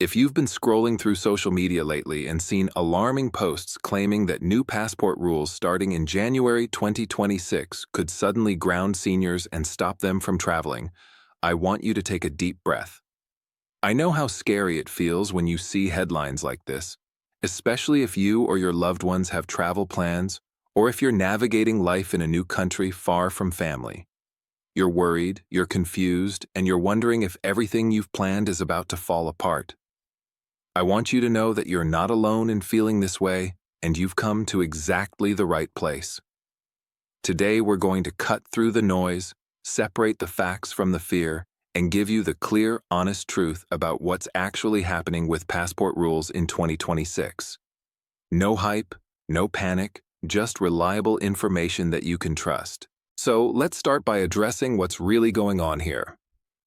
If you've been scrolling through social media lately and seen alarming posts claiming that new passport rules starting in January 2026 could suddenly ground seniors and stop them from traveling, I want you to take a deep breath. I know how scary it feels when you see headlines like this, especially if you or your loved ones have travel plans or if you're navigating life in a new country far from family. You're worried, you're confused, and you're wondering if everything you've planned is about to fall apart. I want you to know that you're not alone in feeling this way, and you've come to exactly the right place. Today, we're going to cut through the noise, separate the facts from the fear, and give you the clear, honest truth about what's actually happening with passport rules in 2026. No hype, no panic, just reliable information that you can trust. So, let's start by addressing what's really going on here.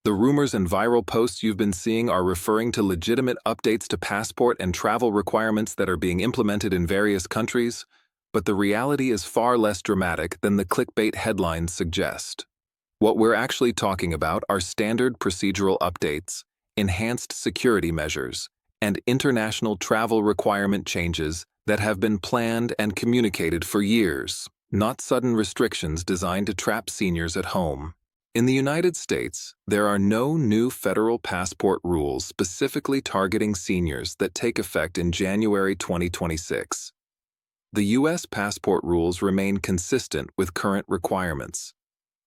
The rumors and viral posts you've been seeing are referring to legitimate updates to passport and travel requirements that are being implemented in various countries, but the reality is far less dramatic than the clickbait headlines suggest. What we're actually talking about are standard procedural updates, enhanced security measures, and international travel requirement changes that have been planned and communicated for years, not sudden restrictions designed to trap seniors at home. In the United States, there are no new federal passport rules specifically targeting seniors that take effect in January 2026. The U.S. passport rules remain consistent with current requirements.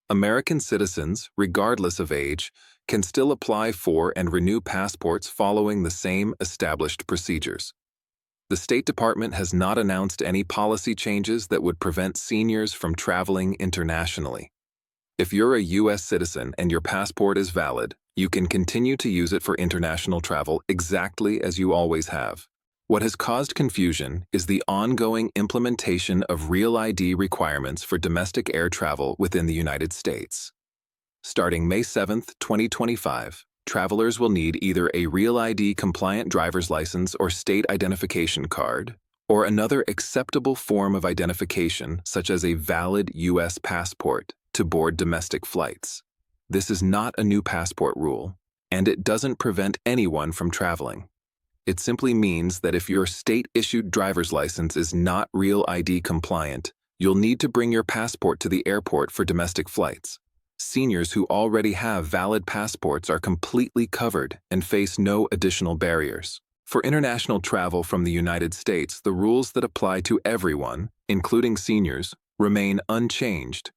American citizens, regardless of age, can still apply for and renew passports following the same established procedures. The State Department has not announced any policy changes that would prevent seniors from traveling internationally. If you're a U.S. citizen and your passport is valid, you can continue to use it for international travel exactly as you always have. What has caused confusion is the ongoing implementation of Real ID requirements for domestic air travel within the United States. Starting May 7, 2025, travelers will need either a Real ID compliant driver's license or state identification card, or another acceptable form of identification such as a valid U.S. passport to board domestic flights. This is not a new passport rule, and it doesn't prevent anyone from traveling. It simply means that if your state-issued driver's license is not Real ID compliant, you'll need to bring your passport to the airport for domestic flights. Seniors who already have valid passports are completely covered and face no additional barriers. For international travel from the United States, the rules that apply to everyone, including seniors, remain unchanged.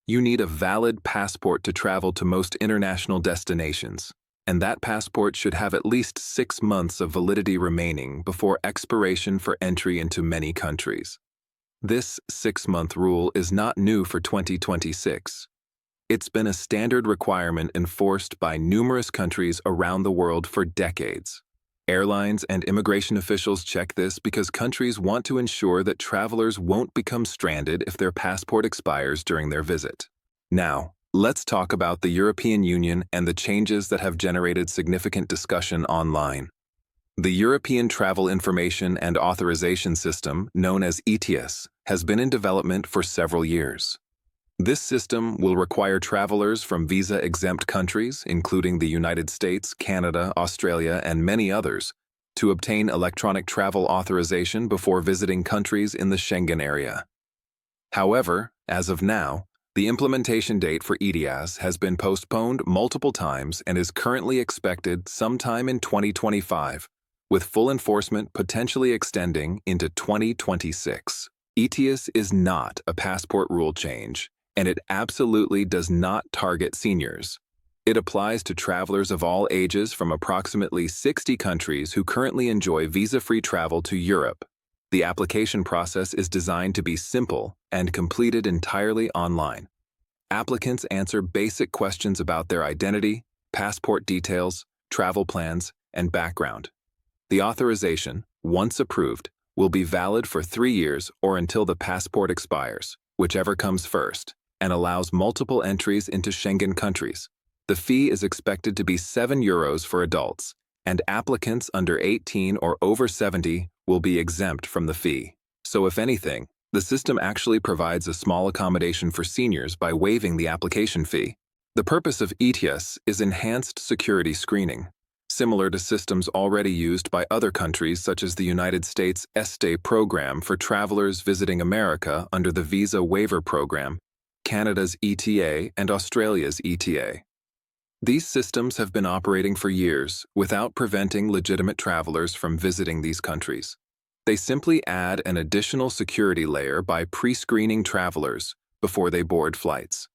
You need a valid passport to travel to most international destinations, and that passport should have at least 6 months of validity remaining before expiration for entry into many countries. This 6-month rule is not new for 2026. It's been a standard requirement enforced by numerous countries around the world for decades. Airlines and immigration officials check this because countries want to ensure that travelers won't become stranded if their passport expires during their visit. Now, let's talk about the European Union and the changes that have generated significant discussion online. The European Travel Information and Authorization System, known as ETIAS, has been in development for several years. This system will require travelers from visa-exempt countries, including the United States, Canada, Australia, and many others, to obtain electronic travel authorization before visiting countries in the Schengen area. However, as of now, the implementation date for ETIAS has been postponed multiple times and is currently expected sometime in 2025, with full enforcement potentially extending into 2026. ETIAS is not a passport rule change, and it absolutely does not target seniors. It applies to travelers of all ages from approximately 60 countries who currently enjoy visa-free travel to Europe. The application process is designed to be simple and completed entirely online. Applicants answer basic questions about their identity, passport details, travel plans, and background. The authorization, once approved, will be valid for 3 years or until the passport expires, whichever comes first, and allows multiple entries into Schengen countries. The fee is expected to be €7 for adults, and applicants under 18 or over 70 will be exempt from the fee. So if anything, the system actually provides a small accommodation for seniors by waiving the application fee. The purpose of ETIAS is enhanced security screening. similar to systems already used by other countries such as the United States ESTE program for travelers visiting America under the Visa Waiver Program, Canada's ETA, and Australia's ETA. These systems have been operating for years without preventing legitimate travelers from visiting these countries. They simply add an additional security layer by pre-screening travelers before they board flights.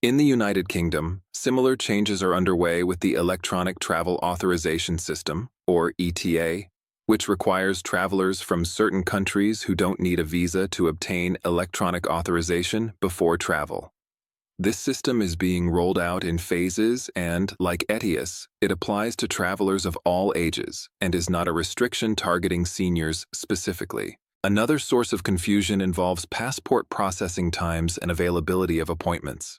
In the United Kingdom, similar changes are underway with the Electronic Travel Authorization System, or ETA, which requires travelers from certain countries who don't need a visa to obtain electronic authorization before travel. This system is being rolled out in phases and, like ETIAS, it applies to travelers of all ages and is not a restriction targeting seniors specifically. Another source of confusion involves passport processing times and availability of appointments.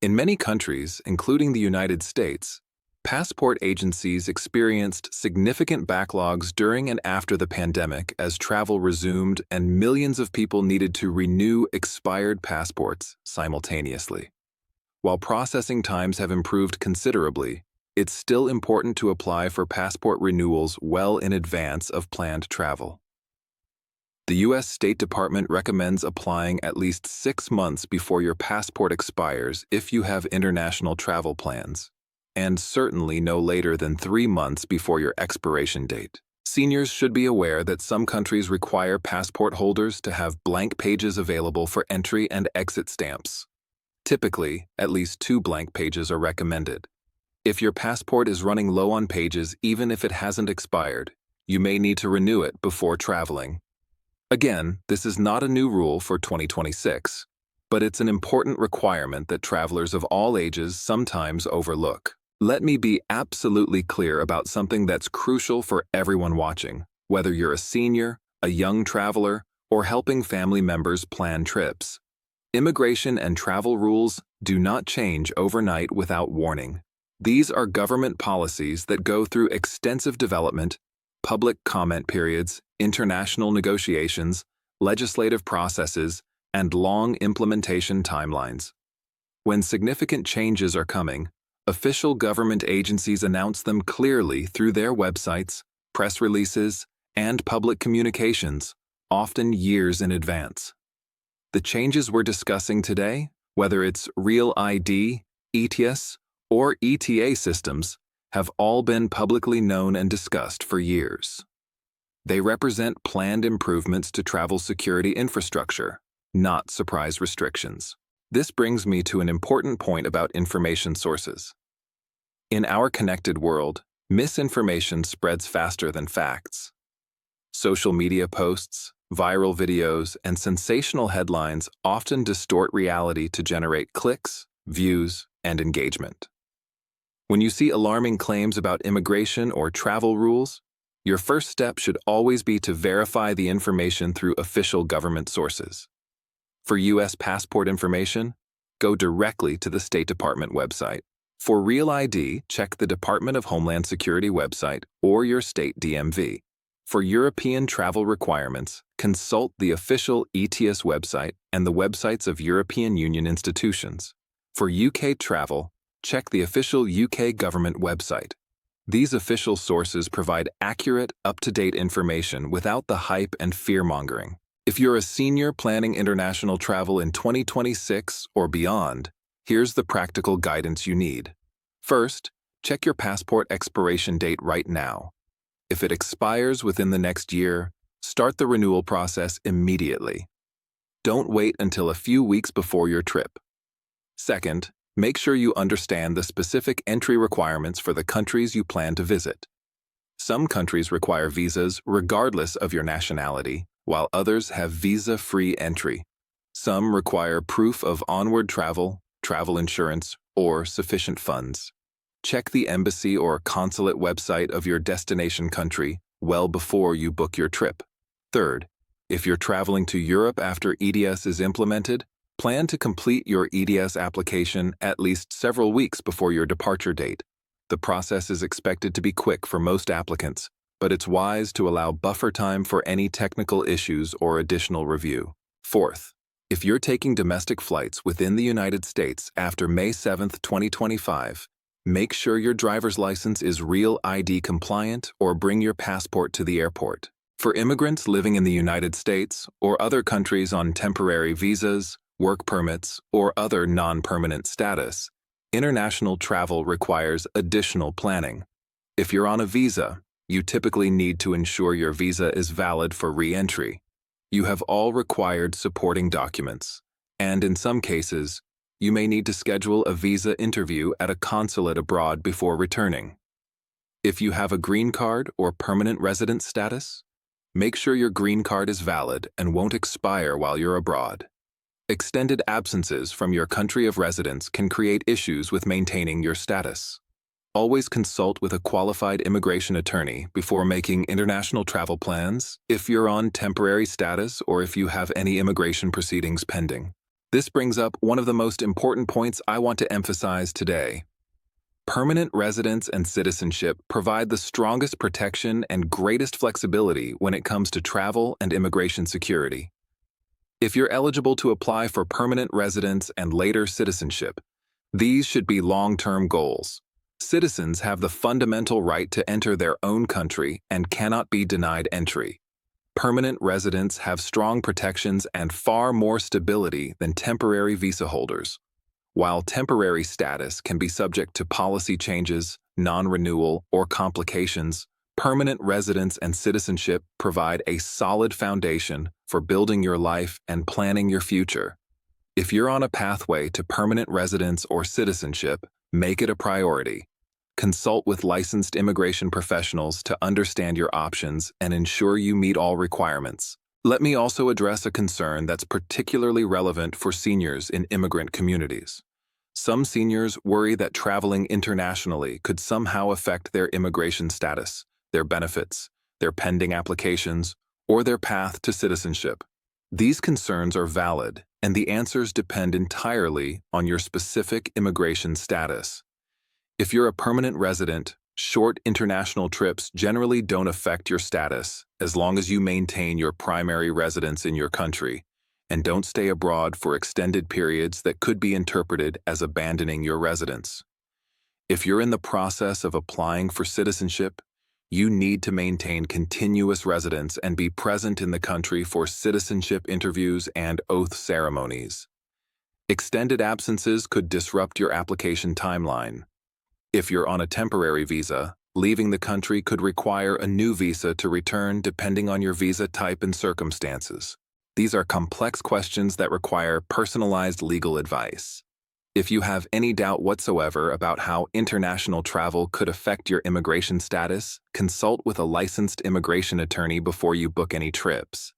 In many countries, including the United States, passport agencies experienced significant backlogs during and after the pandemic as travel resumed and millions of people needed to renew expired passports simultaneously. While processing times have improved considerably, it's still important to apply for passport renewals well in advance of planned travel. The U.S. State Department recommends applying at least 6 months before your passport expires if you have international travel plans, and certainly no later than 3 months before your expiration date. Seniors should be aware that some countries require passport holders to have blank pages available for entry and exit stamps. Typically, at least 2 blank pages are recommended. If your passport is running low on pages even if it hasn't expired, you may need to renew it before traveling. Again, this is not a new rule for 2026, but it's an important requirement that travelers of all ages sometimes overlook. Let me be absolutely clear about something that's crucial for everyone watching, whether you're a senior, a young traveler, or helping family members plan trips. Immigration and travel rules do not change overnight without warning. These are government policies that go through extensive development, public comment periods, international negotiations, legislative processes, and long implementation timelines. When significant changes are coming, official government agencies announce them clearly through their websites, press releases, and public communications, often years in advance. The changes we're discussing today, whether it's Real ID, ETIAS, or ETA systems, have all been publicly known and discussed for years. They represent planned improvements to travel security infrastructure, not surprise restrictions. This brings me to an important point about information sources. In our connected world, misinformation spreads faster than facts. Social media posts, viral videos, and sensational headlines often distort reality to generate clicks, views, and engagement. When you see alarming claims about immigration or travel rules, your first step should always be to verify the information through official government sources. For U.S. passport information, go directly to the State Department website. For Real ID, check the Department of Homeland Security website or your state DMV. For European travel requirements, consult the official ETIAS website and the websites of European Union institutions. For UK travel, check the official UK government website. These official sources provide accurate, up-to-date information without the hype and fear-mongering. If you're a senior planning international travel in 2026 or beyond, here's the practical guidance you need. First, check your passport expiration date right now. If it expires within the next year, start the renewal process immediately. Don't wait until a few weeks before your trip. Second, make sure you understand the specific entry requirements for the countries you plan to visit. Some countries require visas regardless of your nationality, while others have visa-free entry. Some require proof of onward travel, travel insurance, or sufficient funds. Check the embassy or consulate website of your destination country well before you book your trip. Third, if you're traveling to Europe after ETIAS is implemented, plan to complete your ETIAS application at least several weeks before your departure date. The process is expected to be quick for most applicants, but it's wise to allow buffer time for any technical issues or additional review. Fourth, if you're taking domestic flights within the United States after May 7, 2025, Make sure your driver's license is Real ID compliant or bring your passport to the airport. For immigrants living in the United States or other countries on temporary visas, work permits, or other non-permanent status, international travel requires additional planning. If you're on a visa, you typically need to ensure your visa is valid for re-entry. You have all required supporting documents, and in some cases, you may need to schedule a visa interview at a consulate abroad before returning. If you have a green card or permanent resident status, make sure your green card is valid and won't expire while you're abroad. Extended absences from your country of residence can create issues with maintaining your status. Always consult with a qualified immigration attorney before making international travel plans if you're on temporary status or if you have any immigration proceedings pending. This brings up one of the most important points I want to emphasize today. Permanent residence and citizenship provide the strongest protection and greatest flexibility when it comes to travel and immigration security. If you're eligible to apply for permanent residence and later citizenship, these should be long-term goals. Citizens have the fundamental right to enter their own country and cannot be denied entry. Permanent residents have strong protections and far more stability than temporary visa holders. While temporary status can be subject to policy changes, non-renewal, or complications, permanent residence and citizenship provide a solid foundation for building your life and planning your future. If you're on a pathway to permanent residence or citizenship, make it a priority. Consult with licensed immigration professionals to understand your options and ensure you meet all requirements. Let me also address a concern that's particularly relevant for seniors in immigrant communities. Some seniors worry that traveling internationally could somehow affect their immigration status, their benefits, their pending applications, or their path to citizenship. These concerns are valid, and the answers depend entirely on your specific immigration status. If you're a permanent resident, short international trips generally don't affect your status as long as you maintain your primary residence in your country and don't stay abroad for extended periods that could be interpreted as abandoning your residence. If you're in the process of applying for citizenship, you need to maintain continuous residence and be present in the country for citizenship interviews and oath ceremonies. Extended absences could disrupt your application timeline. If you're on a temporary visa, leaving the country could require a new visa to return depending on your visa type and circumstances. These are complex questions that require personalized legal advice. If you have any doubt whatsoever about how international travel could affect your immigration status, consult with a licensed immigration attorney before you book any trips.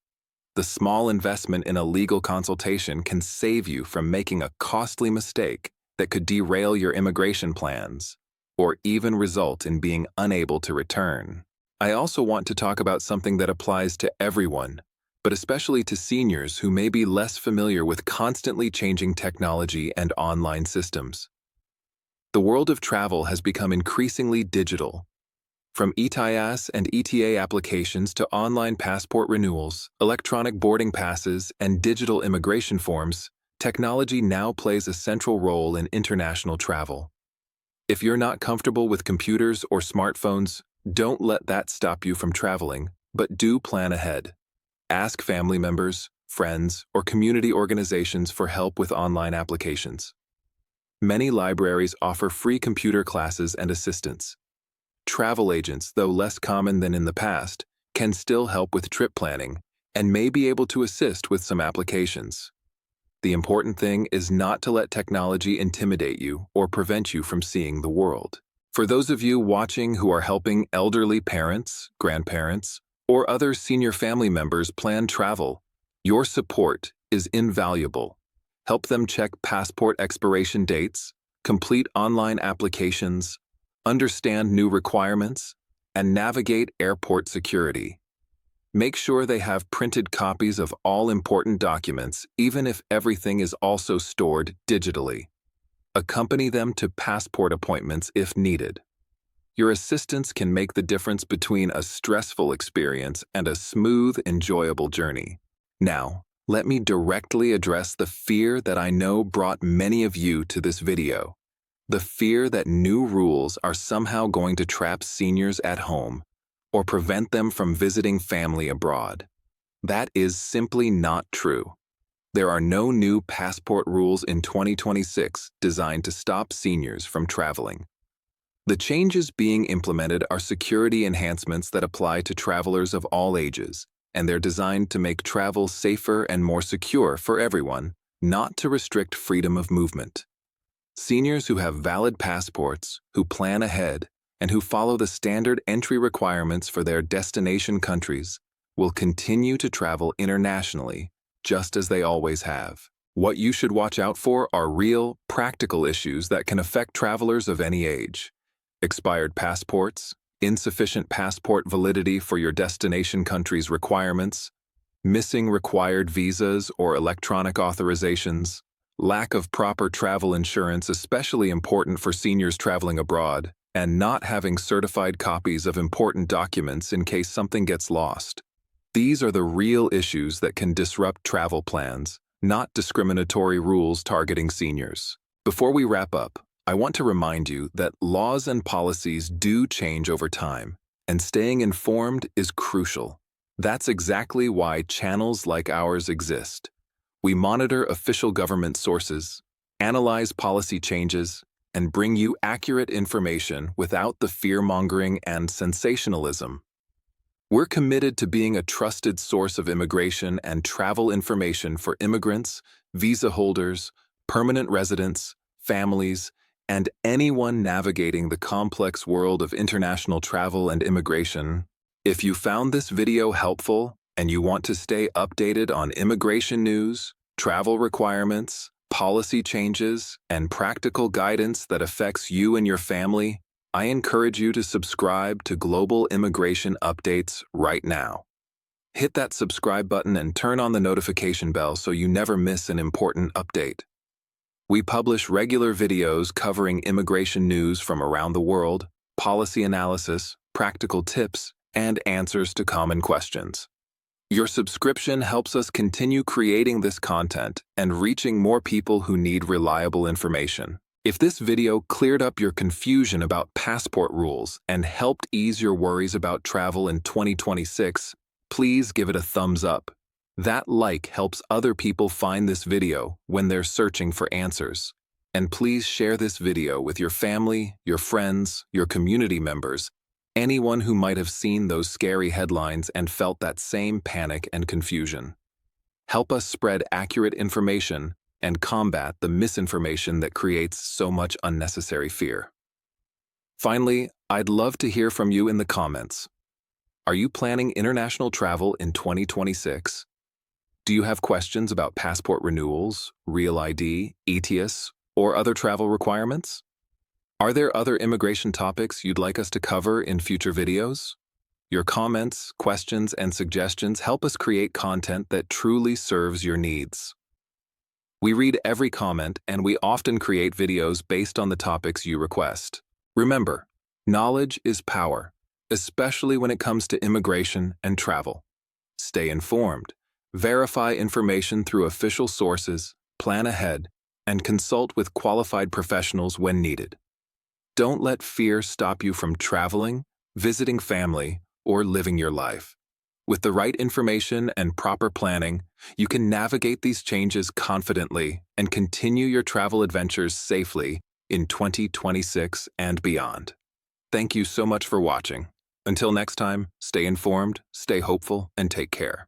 The small investment in a legal consultation can save you from making a costly mistake that could derail your immigration plans, or even result in being unable to return. I also want to talk about something that applies to everyone, but especially to seniors who may be less familiar with constantly changing technology and online systems. The world of travel has become increasingly digital. From ETIAS and ETA applications to online passport renewals, electronic boarding passes, and digital immigration forms, technology now plays a central role in international travel. If you're not comfortable with computers or smartphones, don't let that stop you from traveling, but do plan ahead. Ask family members, friends, or community organizations for help with online applications. Many libraries offer free computer classes and assistance. Travel agents, though less common than in the past, can still help with trip planning and may be able to assist with some applications. The important thing is not to let technology intimidate you or prevent you from seeing the world. For those of you watching who are helping elderly parents, grandparents, or other senior family members plan travel, your support is invaluable. Help them check passport expiration dates, complete online applications, understand new requirements, and navigate airport security. Make sure they have printed copies of all important documents, even if everything is also stored digitally. Accompany them to passport appointments if needed. Your assistance can make the difference between a stressful experience and a smooth, enjoyable journey. Now, let me directly address the fear that I know brought many of you to this video. The fear that new rules are somehow going to trap seniors at home or prevent them from visiting family abroad. That is simply not true. There are no new passport rules in 2026 designed to stop seniors from traveling. The changes being implemented are security enhancements that apply to travelers of all ages, and they're designed to make travel safer and more secure for everyone, not to restrict freedom of movement. Seniors who have valid passports, who plan ahead, and who follow the standard entry requirements for their destination countries will continue to travel internationally, just as they always have. What you should watch out for are real, practical issues that can affect travelers of any age. Expired passports, insufficient passport validity for your destination country's requirements, missing required visas or electronic authorizations, lack of proper travel insurance, especially important for seniors traveling abroad, and not having certified copies of important documents in case something gets lost. These are the real issues that can disrupt travel plans, not discriminatory rules targeting seniors. Before we wrap up, I want to remind you that laws and policies do change over time, and staying informed is crucial. That's exactly why channels like ours exist. We monitor official government sources, analyze policy changes, and bring you accurate information without the fear-mongering and sensationalism. We're committed to being a trusted source of immigration and travel information for immigrants, visa holders, permanent residents, families, and anyone navigating the complex world of international travel and immigration. If you found this video helpful and you want to stay updated on immigration news, travel requirements, policy changes, and practical guidance that affects you and your family, I encourage you to subscribe to Global Immigration Updates right now. Hit that subscribe button and turn on the notification bell so you never miss an important update. We publish regular videos covering immigration news from around the world, policy analysis, practical tips, and answers to common questions. Your subscription helps us continue creating this content and reaching more people who need reliable information. If this video cleared up your confusion about passport rules and helped ease your worries about travel in 2026, please give it a thumbs up. That like helps other people find this video when they're searching for answers. And please share this video with your family, your friends, your community members, anyone who might have seen those scary headlines and felt that same panic and confusion. Help us spread accurate information and combat the misinformation that creates so much unnecessary fear. Finally, I'd love to hear from you in the comments. Are you planning international travel in 2026? Do you have questions about passport renewals, Real ID, ETIAS, or other travel requirements? Are there other immigration topics you'd like us to cover in future videos? Your comments, questions, and suggestions help us create content that truly serves your needs. We read every comment, and we often create videos based on the topics you request. Remember, knowledge is power, especially when it comes to immigration and travel. Stay informed, verify information through official sources, plan ahead, and consult with qualified professionals when needed. Don't let fear stop you from traveling, visiting family, or living your life. With the right information and proper planning, you can navigate these changes confidently and continue your travel adventures safely in 2026 and beyond. Thank you so much for watching. Until next time, stay informed, stay hopeful, and take care.